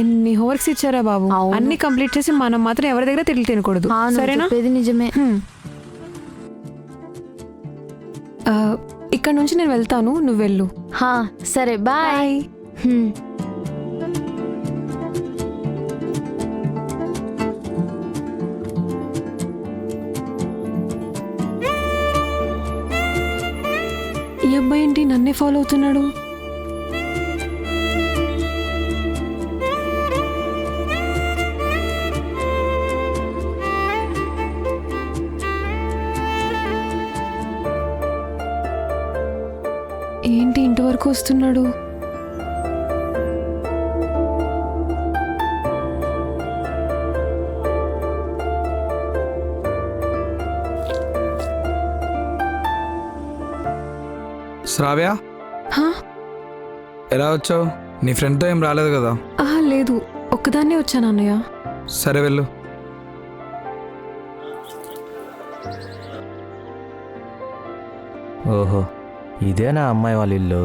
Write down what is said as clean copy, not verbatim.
ఎన్ని హోవర్క్స్ ఇచ్చారా బాబు. అవును. అన్ని కంప్లీట్ చేసి మనం మాత్రం ఎవరి దగ్గర తిరిగి తినకూడదు. సరేనా? చెప్పేది నిజమే. ఇక్కడ నుంచి నేను వెళ్తాను, నువ్వు వెళ్ళు. హా సరే బాయ్. ఈ అబ్బాయి ఏంటి నన్నే ఫాలో అవుతున్నాడు? ఏంటి ఇంటి వరకు వస్తున్నాడు? శ్రావ్య, హా? ఎలా వచ్చావు? నీ ఫ్రెండ్తో ఏం రాలేదు కదా? లేదు, ఒక్కదాన్నే వచ్చాను అన్నయ్య. సరే వెళ్ళు. ఓహో, ఇదేనా అమ్మాయి వాళ్ళ ఇల్లు?